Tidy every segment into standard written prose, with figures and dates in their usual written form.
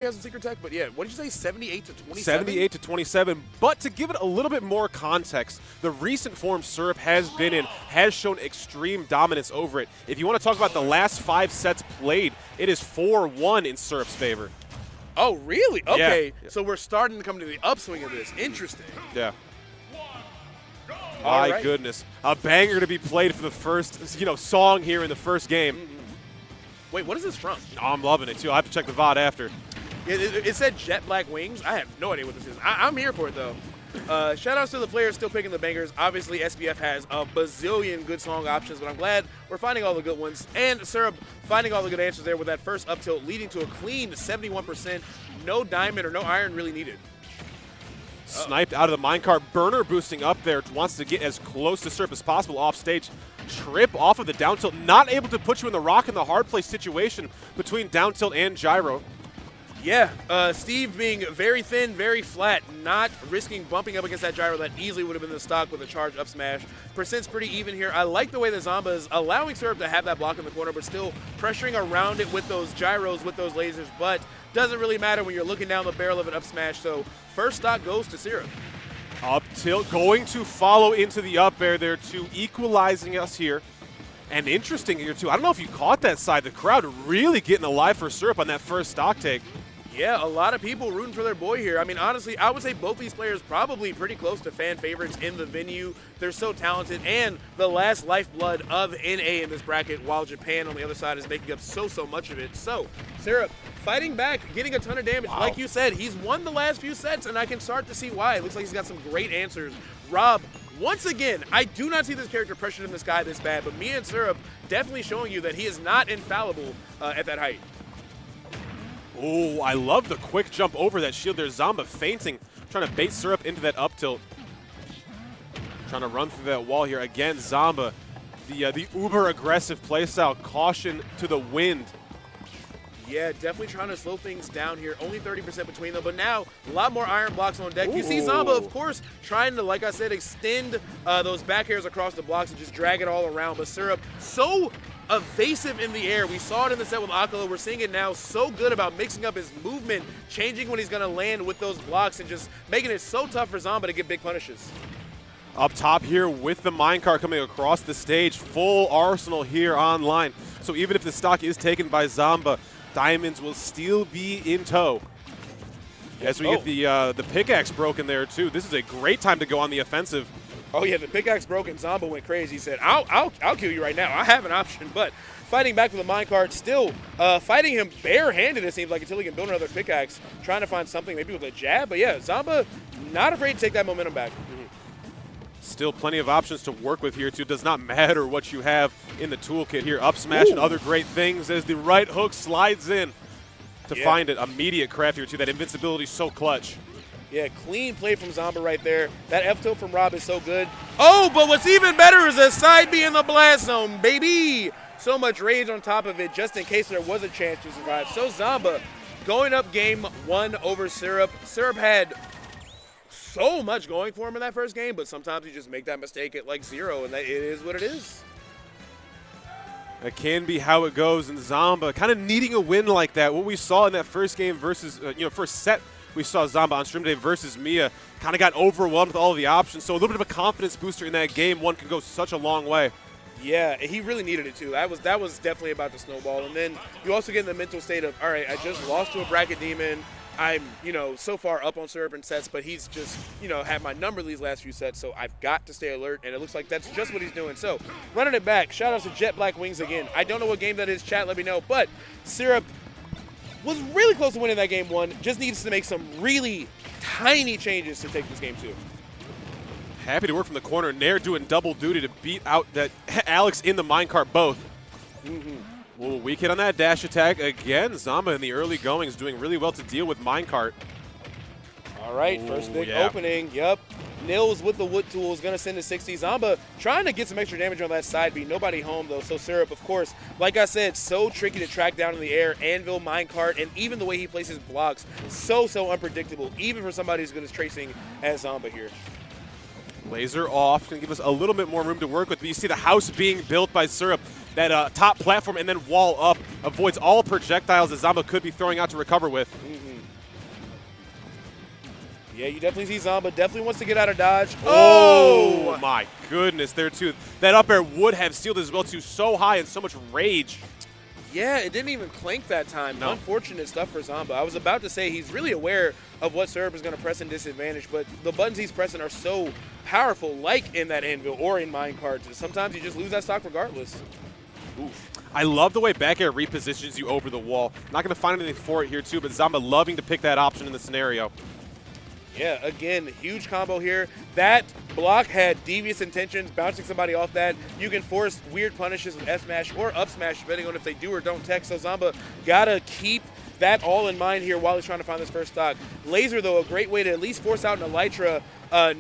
has a secret tech, but yeah, what did you say, 78 to 27? 78 to 27, but to give it a little bit more context, the recent form Syrup has been in has shown extreme dominance over it. If you want to talk about the last 5 sets played, it is 4-1 in Syrup's favor. Oh, really? Okay, yeah. So we're starting to come to the upswing of this. Interesting. Yeah. All My right. goodness. A banger to be played for the first, song here in the first game. Wait, what is this from? I'm loving it, too. I have to check the VOD after. It said Jet Black Wings. I have no idea what this is. I'm here for it, though. Shout outs to the players still picking the bangers. Obviously, SBF has a bazillion good song options, but I'm glad we're finding all the good ones. And Syrup finding all the good answers there with that first up tilt, leading to a clean 71%. No diamond or no iron really needed. Sniped out of the minecart. Burner boosting up there. Wants to get as close to Syrup as possible off stage. Trip off of the down tilt. Not able to put you in the rock and the hard play situation between down tilt and gyro. Yeah, Steve being very thin, very flat, not risking bumping up against that gyro that easily would have been the stock with a charge up smash. Percent's pretty even here. I like the way that Zomba is allowing Syrup to have that block in the corner, but still pressuring around it with those gyros, with those lasers, but doesn't really matter when you're looking down the barrel of an up smash, so first stock goes to Syrup. Up tilt, going to follow into the up air there too, equalizing us here. And interesting here too, I don't know if you caught that side, the crowd really getting alive for Syrup on that first stock take. Yeah, a lot of people rooting for their boy here. I mean, honestly, I would say both these players probably pretty close to fan favorites in the venue. They're so talented, and the last lifeblood of NA in this bracket, while Japan on the other side is making up so much of it. So, Syrup fighting back, getting a ton of damage. Wow. Like you said, he's won the last few sets, and I can start to see why. It looks like he's got some great answers. Rob, once again, I do not see this character pressured in the sky this bad, but me and Syrup definitely showing you that he is not infallible at that height. Oh, I love the quick jump over that shield there. Zomba feinting, trying to bait Syrup into that up tilt. Trying to run through that wall here. Again, Zomba, the uber aggressive playstyle. Caution to the wind. Yeah, definitely trying to slow things down here. Only 30% between them, but now a lot more iron blocks on deck. You see Zomba, of course, trying to, like I said, extend those back airs across the blocks and just drag it all around. But Syrup, so evasive in the air. We saw it in the set with Akala. We're seeing it now. So good about mixing up his movement, changing when he's going to land with those blocks, and just making it so tough for Zomba to get big punishes. Up top here with the minecart coming across the stage. Full arsenal here online. So even if the stock is taken by Zomba, diamonds will still be in tow. As we get the pickaxe broken there too. This is a great time to go on the offensive. Oh yeah, the pickaxe broke and Zomba went crazy. He said, I'll kill you right now. I have an option, but fighting back with the minecart, still fighting him barehanded, it seems like, until he can build another pickaxe, trying to find something maybe with a jab. But yeah, Zomba not afraid to take that momentum back. Still plenty of options to work with here too. Does not matter what you have in the toolkit here. Up smash and other great things as the right hook slides in to find it. Immediate craft here too. That invincibility is so clutch. Yeah, clean play from Zomba right there. That F-tilt from Rob is so good. Oh, but what's even better is a side B in the blast zone, baby. So much rage on top of it just in case there was a chance to survive. So Zomba going up game 1 over Syrup. Syrup had so much going for him in that first game, but sometimes you just make that mistake at like 0, and that it is what it is. That can be how it goes in Zomba. Kind of needing a win like that. What we saw in that first game versus, first set, we saw Zomba on stream today versus Mia. Kind of got overwhelmed with all of the options. So a little bit of a confidence booster in that game. One can go such a long way. Yeah, he really needed it too. That was definitely about to snowball. And then you also get in the mental state of, all right, I just lost to a bracket demon. I'm, so far up on Syrup in sets, but he's just, had my number these last few sets, so I've got to stay alert, and it looks like that's just what he's doing. So, running it back, shout out to Jet Black Wings again. I don't know what game that is, chat, let me know, but Syrup was really close to winning that game 1, just needs to make some really tiny changes to take this game 2. Happy to work from the corner. Nair doing double duty to beat out that Alex in the minecart both. Little weak hit on that dash attack. Again, Zomba in the early goings doing really well to deal with minecart. All right, first big opening. Yep. Nils with the wood tool is going to send to 60. Zomba trying to get some extra damage on that side B. Nobody home, though. So Syrup, of course, like I said, so tricky to track down in the air. Anvil, minecart, and even the way he places blocks, so unpredictable, even for somebody as good as tracing as Zomba here. Laser off, going to give us a little bit more room to work with. But you see the house being built by Syrup. That top platform and then wall up avoids all projectiles that Zomba could be throwing out to recover with. Yeah, you definitely see Zomba definitely wants to get out of dodge. Oh my goodness, there too. That up air would have sealed as well too. So high and so much rage. Yeah, it didn't even clank that time. No. Unfortunate stuff for Zomba. I was about to say he's really aware of what Syrup is going to press in disadvantage, but the buttons he's pressing are so powerful, like in that Anvil or in Minecarts. Sometimes you just lose that stock regardless. Oof. I love the way back air repositions you over the wall. Not going to find anything for it here too, but Zomba loving to pick that option in the scenario. Yeah, again, huge combo here. That block had devious intentions, bouncing somebody off that. You can force weird punishes with F smash or up smash, depending on if they do or don't tech. So Zomba gotta keep that all in mind here while he's trying to find this first stock. Laser, though, a great way to at least force out an Elytra.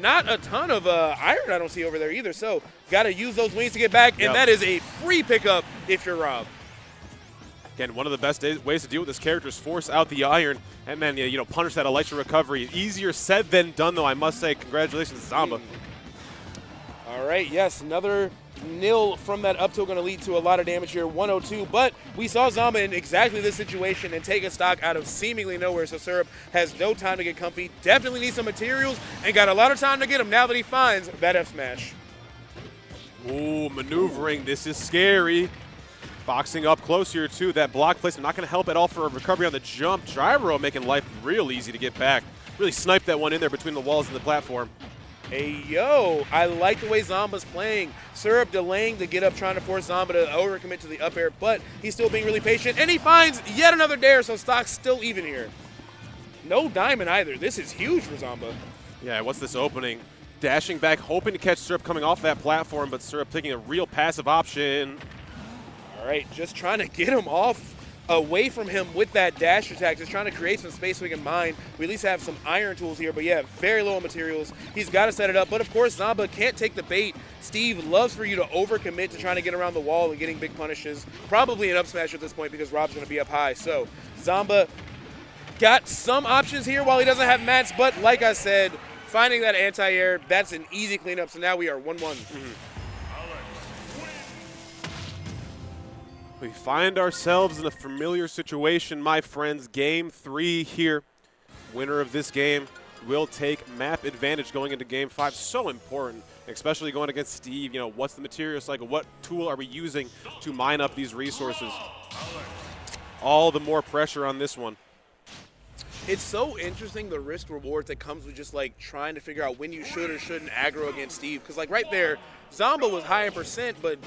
Not a ton of iron I don't see over there either. So gotta use those wings to get back, and that is a free pickup if you're Rob. Again, one of the best ways to deal with this character is force out the iron and then, punish that Elytra recovery. Easier said than done, though, I must say. Congratulations, Zomba. All right, yes, another nil from that up tilt going to lead to a lot of damage here, 102. But we saw Zomba in exactly this situation and take a stock out of seemingly nowhere. So Syrup has no time to get comfy. Definitely needs some materials and got a lot of time to get them now that he finds that F smash. Ooh, maneuvering. This is scary. Boxing up close here, too. That block placement not going to help at all for a recovery on the jump. Gyro making life real easy to get back. Really sniped that one in there between the walls and the platform. Hey, yo, I like the way Zomba's playing. Syrup delaying to get up, trying to force Zomba to overcommit to the up air, but he's still being really patient, and he finds yet another dare, so stock's still even here. No diamond either. This is huge for Zomba. Yeah, what's this opening? Dashing back, hoping to catch Syrup coming off that platform, but Syrup taking a real passive option. All right, just trying to get him off, away from him with that dash attack, just trying to create some space so we can mine. We at least have some iron tools here, but yeah, very low on materials. He's got to set it up, but of course, Zomba can't take the bait. Steve loves for you to overcommit to trying to get around the wall and getting big punishes. Probably an up smash at this point because Rob's going to be up high. So Zomba got some options here while he doesn't have mats, but like I said, finding that anti-air, that's an easy cleanup, so now we are 1-1. We find ourselves in a familiar situation, my friends. Game 3 here. Winner of this game will take map advantage going into Game 5. So important, especially going against Steve. What's the material cycle? What tool are we using to mine up these resources? All the more pressure on this one. It's so interesting, the risk reward that comes with just like trying to figure out when you should or shouldn't aggro against Steve. Because like right there, Zomba was high in percent, but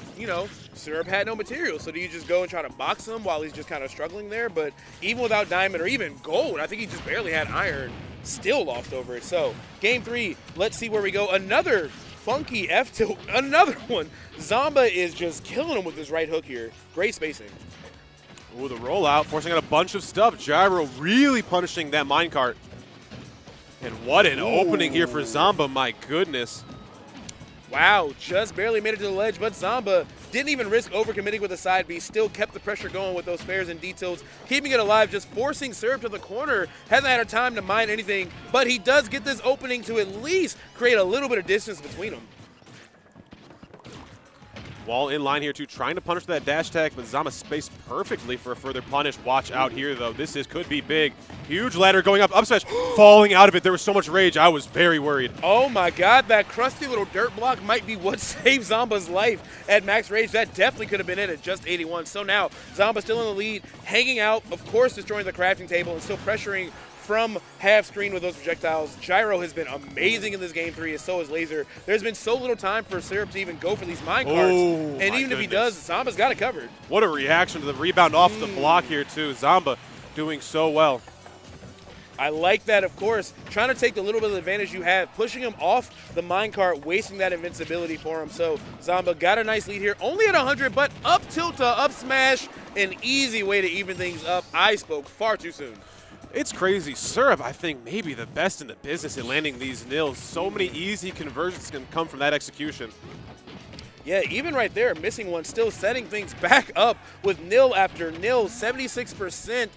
Syrup had no material. So do you just go and try to box him while he's just kind of struggling there? But even without diamond or even gold, I think he just barely had iron, still lost over it. So game 3, let's see where we go. Another funky F tilt, another one. Zomba is just killing him with his right hook here. Great spacing. Ooh, the rollout, forcing out a bunch of stuff. Gyro really punishing that minecart. And what an opening here for Zomba, my goodness. Wow, just barely made it to the ledge, but Zomba didn't even risk overcommitting with a side B, still kept the pressure going with those spares and details, keeping it alive, just forcing Syrup to the corner. Hasn't had a time to mine anything, but he does get this opening to at least create a little bit of distance between them. Wall in line here, too, trying to punish that dash attack, but Zomba spaced perfectly for a further punish. Watch out here, though. This could be big. Huge ladder going up smash, falling out of it. There was so much rage. I was very worried. Oh, my God. That crusty little dirt block might be what saved Zomba's life at max rage. That definitely could have been it at just 81. So now, Zomba still in the lead, hanging out, of course, destroying the crafting table and still pressuring from half screen with those projectiles. Gyro has been amazing in this game 3, and so is Laser. There's been so little time for Syrup to even go for these mine carts, and even if he does, Zomba's got it covered. What a reaction to the rebound off the block here, too. Zomba doing so well. I like that, of course. Trying to take the little bit of advantage you have, pushing him off the minecart, wasting that invincibility for him. So Zomba got a nice lead here, only at 100, but up tilt to up smash, an easy way to even things up. I spoke far too soon. It's crazy. Syrup, I think, maybe the best in the business at landing these nils. So many easy conversions can come from that execution. Yeah, even right there, missing one, still setting things back up with nil after nil, 76%.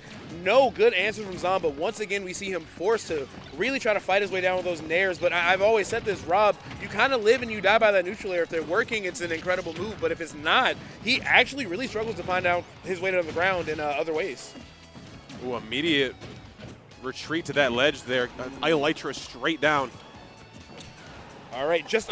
No good answer from Zomba. Once again, we see him forced to really try to fight his way down with those nairs. But I've always said this, Rob, you kind of live and you die by that neutral air. If they're working, it's an incredible move. But if it's not, he actually really struggles to find out his way to the ground in other ways. Ooh, immediate retreat to that ledge there. Elytra straight down. All right, just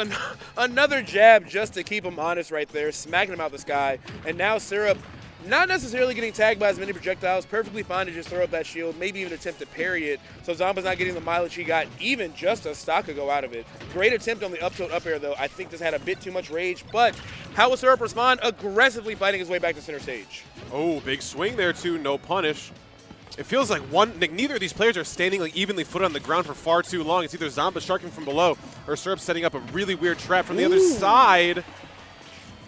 another jab just to keep him honest right there, smacking him out the sky. And now Syrup, not necessarily getting tagged by as many projectiles, perfectly fine to just throw up that shield, maybe even attempt to parry it. So Zomba's not getting the mileage he got, even just a stock ago out of it. Great attempt on the up tilt up air, though. I think this had a bit too much rage, but how will Syrup respond? Aggressively fighting his way back to center stage. Oh, big swing there, too. No punish. It feels like neither of these players are standing like evenly footed on the ground for far too long. It's either Zomba sharking from below or Syrup setting up a really weird trap from the other side.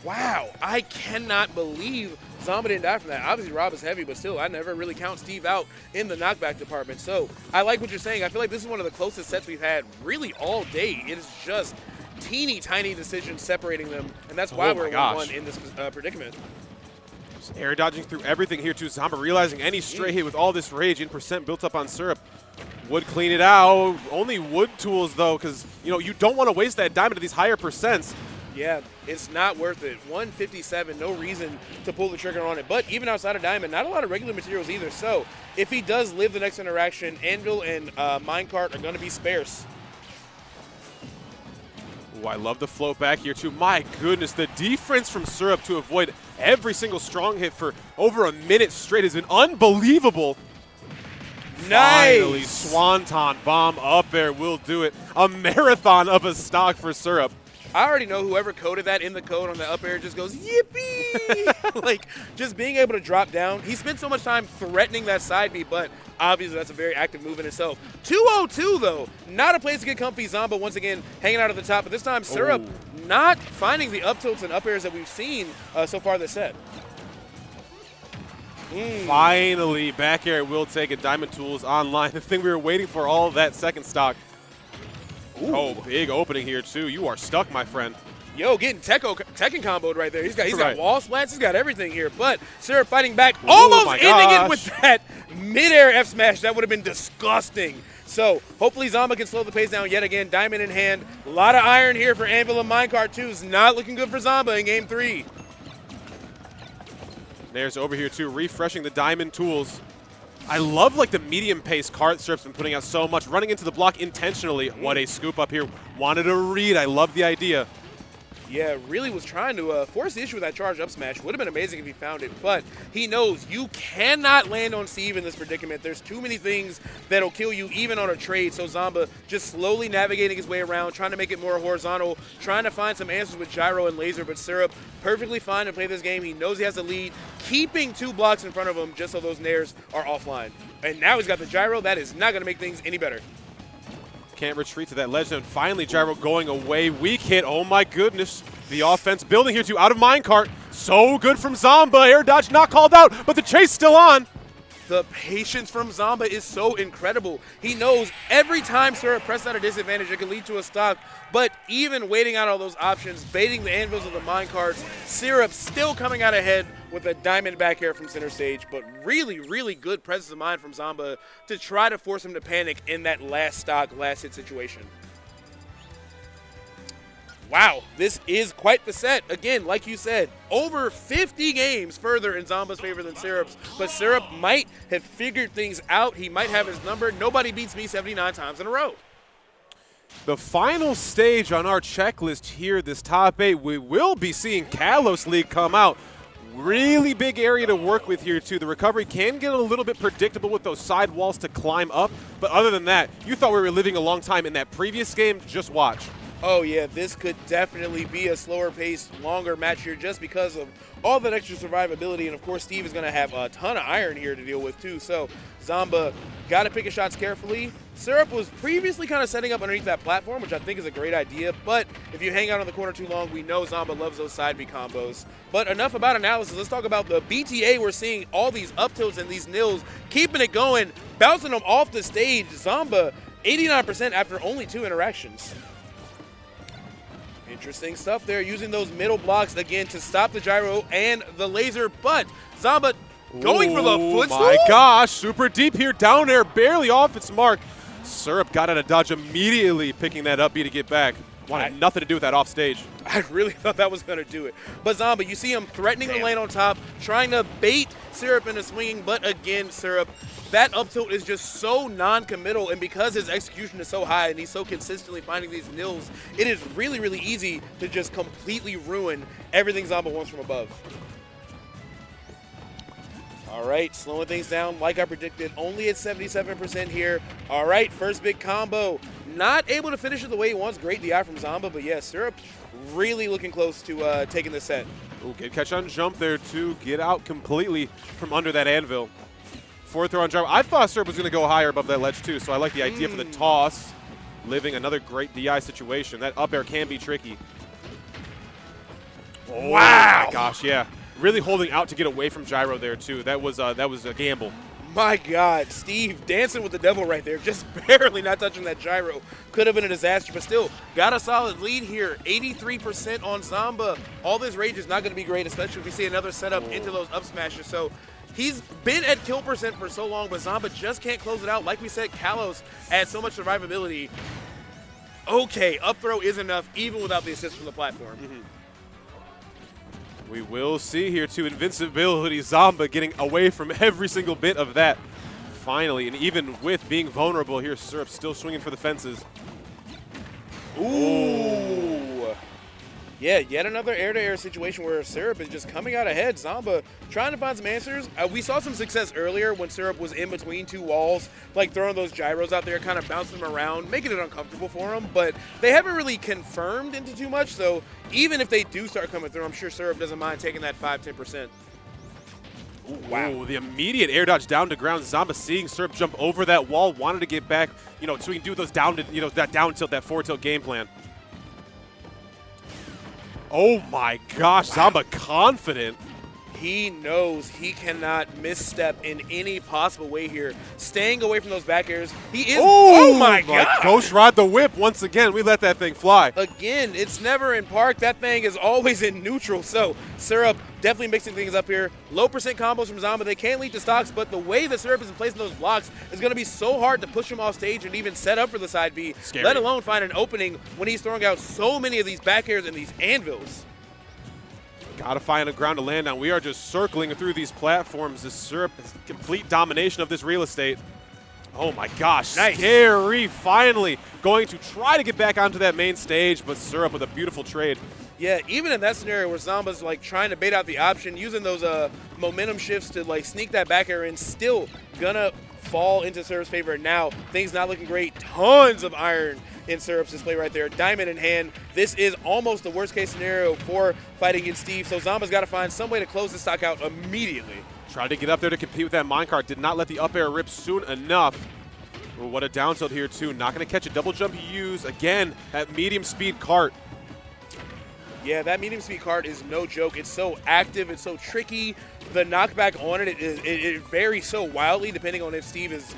Wow, I cannot believe Zomba didn't die from that. Obviously, Rob is heavy, but still, I never really count Steve out in the knockback department. So I like what you're saying. I feel like this is one of the closest sets we've had really all day. It is just teeny tiny decisions separating them, and that's why we're 1-1 in this predicament. Air dodging through everything here too. Zomba realizing any stray hit with all this rage and percent built up on Syrup would clean it out. Only wood tools though, because you don't want to waste that diamond at these higher percents. Yeah, it's not worth it. 157, no reason to pull the trigger on it. But even outside of diamond, not a lot of regular materials either. So if he does live the next interaction, Anvil and Minecart are going to be sparse. Ooh, I love the float back here too. My goodness, the defense from Syrup to avoid every single strong hit for over a minute straight has been unbelievable. Nice. Finally, Swanton bomb up there will do it. A marathon of a stock for Syrup. I already know whoever coded that in the code on the up air just goes, yippee! Like, just being able to drop down. He spent so much time threatening that side B, but obviously that's a very active move in itself. 202, though. Not a place to get comfy. Zomba, once again, hanging out at the top. But this time, Syrup not finding the up tilts and up airs that we've seen so far this set. Finally, back air will take it. Diamond Tools online. The thing we were waiting for all of that second stock. Ooh. Oh, big opening here, too. You are stuck, my friend. Yo, getting Tekken comboed right there. He's got wall splats. He's got everything here. But Syrup fighting back, almost ending it with that mid-air F smash. That would have been disgusting. So hopefully Zomba can slow the pace down yet again. Diamond in hand. A lot of iron here for Anvil and Minecart, too. It's not looking good for Zomba in Game 3. There's over here, too, refreshing the Diamond Tools. I love the medium pace card Syrup's been putting out so much, running into the block intentionally. What a scoop up here. Wanted a read. I love the idea. Yeah, really was trying to force the issue with that charge up smash. Would have been amazing if he found it, but he knows you cannot land on Steve in this predicament. There's too many things that'll kill you even on a trade. So Zomba just slowly navigating his way around, trying to make it more horizontal, trying to find some answers with gyro and laser, but Syrup perfectly fine to play this game. He knows he has the lead, keeping 2 blocks in front of him just so those nairs are offline. And now he's got the gyro. That is not going to make things any better. Can't retreat to that ledge. And finally, gyro going away. Weak hit. Oh, my goodness. The offense building here, too, out of Minecart. So good from Zomba. Air dodge not called out, but the chase still on. The patience from Zomba is so incredible. He knows every time Syrup presses at a disadvantage, it can lead to a stock. But even waiting out all those options, baiting the anvils of the minecarts, Syrup still coming out ahead with a diamond back air from center stage. But really, really good presence of mind from Zomba to try to force him to panic in that last stock, last hit situation. Wow, this is quite the set. Again, like you said, over 50 games further in Zomba's favor than Syrup's. But Syrup might have figured things out. He might have his number. Nobody beats me 79 times in a row. The final stage on our checklist here, this top 8, we will be seeing Kalos League come out. Really big area to work with here, too. The recovery can get a little bit predictable with those side walls to climb up. But other than that, you thought we were living a long time in that previous game. Just watch. Oh, yeah, this could definitely be a slower-paced, longer match here just because of all that extra survivability. And, of course, Steve is going to have a ton of iron here to deal with, too. So, Zomba got to pick his shots carefully. Syrup was previously kind of setting up underneath that platform, which I think is a great idea. But if you hang out on the corner too long, we know Zomba loves those side B combos. But enough about analysis. Let's talk about the BTA. We're seeing all these up tilts and these nils, keeping it going, bouncing them off the stage. Zomba, 89% after only 2 interactions. Interesting stuff there, using those middle blocks again to stop the gyro and the laser, but Zomba going for the footstool. My gosh, super deep here, down air, barely off its mark. Syrup got out of dodge immediately, picking that up B to get back. Wanted nothing to do with that off stage. I really thought that was going to do it. But Zomba, you see him threatening the lane on top, trying to bait Syrup into swinging, but again, Syrup, that up tilt is just so non-committal, and because his execution is so high and he's so consistently finding these nils, it is really, really easy to just completely ruin everything Zomba wants from above. All right, slowing things down like I predicted, only at 77% here. All right, first big combo. Not able to finish it the way he wants. Great DI from Zomba, but yeah, Syrup really looking close to taking the set. Ooh, good catch on jump there to get out completely from under that anvil. Forward throw on jump. I thought Syrup was going to go higher above that ledge too, so I like the idea for the toss. Living another great DI situation. That up air can be tricky. Oh, wow. My gosh, yeah. Really holding out to get away from gyro there too. That was a gamble. My God, Steve dancing with the devil right there, just barely not touching that gyro. Could have been a disaster, but still got a solid lead here. 83% on Zomba. All this rage is not going to be great, especially if we see another setup into those up smashes. So he's been at kill percent for so long, but Zomba just can't close it out. Like we said, Kalos adds so much survivability. Okay, up throw is enough, even without the assist from the platform. We will see here too, invincibility, Zomba getting away from every single bit of that. Finally, and even with being vulnerable here, Syrup still swinging for the fences. Ooh. Yeah, yet another air-to-air situation where Syrup is just coming out ahead. Zomba trying to find some answers. We saw some success earlier when Syrup was in between two walls, like throwing those gyros out there, kind of bouncing them around, making it uncomfortable for him. But they haven't really confirmed into too much, so even if they do start coming through, I'm sure Syrup doesn't mind taking that 5–10%. Ooh, wow, the immediate air dodge down to ground. Zomba seeing Syrup jump over that wall, wanted to get back, so he can do those that down tilt, that forward tilt game plan. Oh my gosh, Zomba confident. He knows he cannot misstep in any possible way here. Staying away from those back airs. He is. Oh my God. Ghost ride the whip once again. We let that thing fly. Again, it's never in park. That thing is always in neutral. So Syrup definitely mixing things up here. Low percent combos from Zomba. They can lead to stocks, but the way that Syrup is placing those blocks is going to be so hard to push him off stage and even set up for the side B, Scary. let alone find an opening when he's throwing out so many of these back airs and these anvils. Gotta find a ground to land on. We are just circling through these platforms. This Syrup has complete domination of this real estate. Oh my gosh, nice. Scary. Finally going to try to get back onto that main stage, but Syrup with a beautiful trade. Yeah, even in that scenario where Zomba's like trying to bait out the option, using those momentum shifts to like sneak that back air in, still gonna fall into Syrup's favor. Now, things not looking great. Tons of iron in Syrup's display right there. Diamond in hand. This is almost the worst case scenario for fighting against Steve. So Zomba's got to find some way to close the stock out immediately. Tried to get up there to compete with that minecart. Did not let the up air rip soon enough. Ooh, what a down tilt here too. Not going to catch a double jump he used. Again, that medium speed cart. Yeah, that medium speed cart is no joke. It's so active. It's so tricky. The knockback on it varies so wildly depending on if Steve is,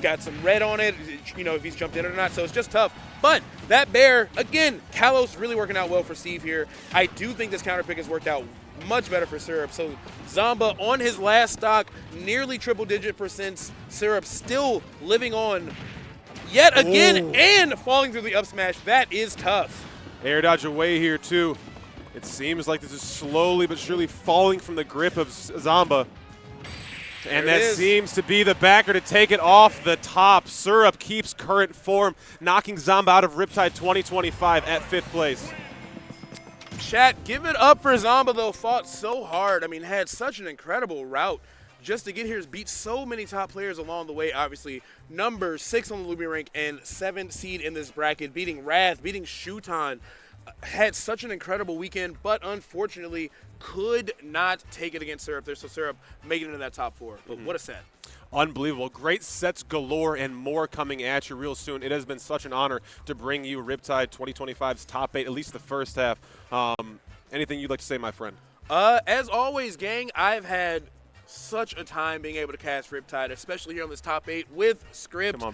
got some red on it, if he's jumped in it or not. So it's just tough. But that bear, again, Kalos really working out well for Steve here. I do think this counter pick has worked out much better for Syrup. So Zomba on his last stock, nearly triple-digit percents. Syrup still living on yet again and falling through the up smash. That is tough. Air dodge away here too. It seems like this is slowly but surely falling from the grip of Zomba. And that seems to be the backer to take it off the top. Syrup keeps current form, knocking Zomba out of Riptide 2025 at 5th place. Chat, give it up for Zomba, though. Fought so hard. I mean, had such an incredible route just to get here. Beat so many top players along the way, obviously. Number 6 on the Luby rank and 7th seed in this bracket. Beating Wrath, beating Shuton. Had such an incredible weekend, but unfortunately could not take it against Syrup there. So Syrup making it in that top 4. But what a set. Unbelievable. Great sets galore and more coming at you real soon. It has been such an honor to bring you Riptide 2025's top 8, at least the first half. Anything you'd like to say, my friend? As always, gang, I've had such a time being able to cast Riptide, especially here on this top 8 with Script. Come on, baby.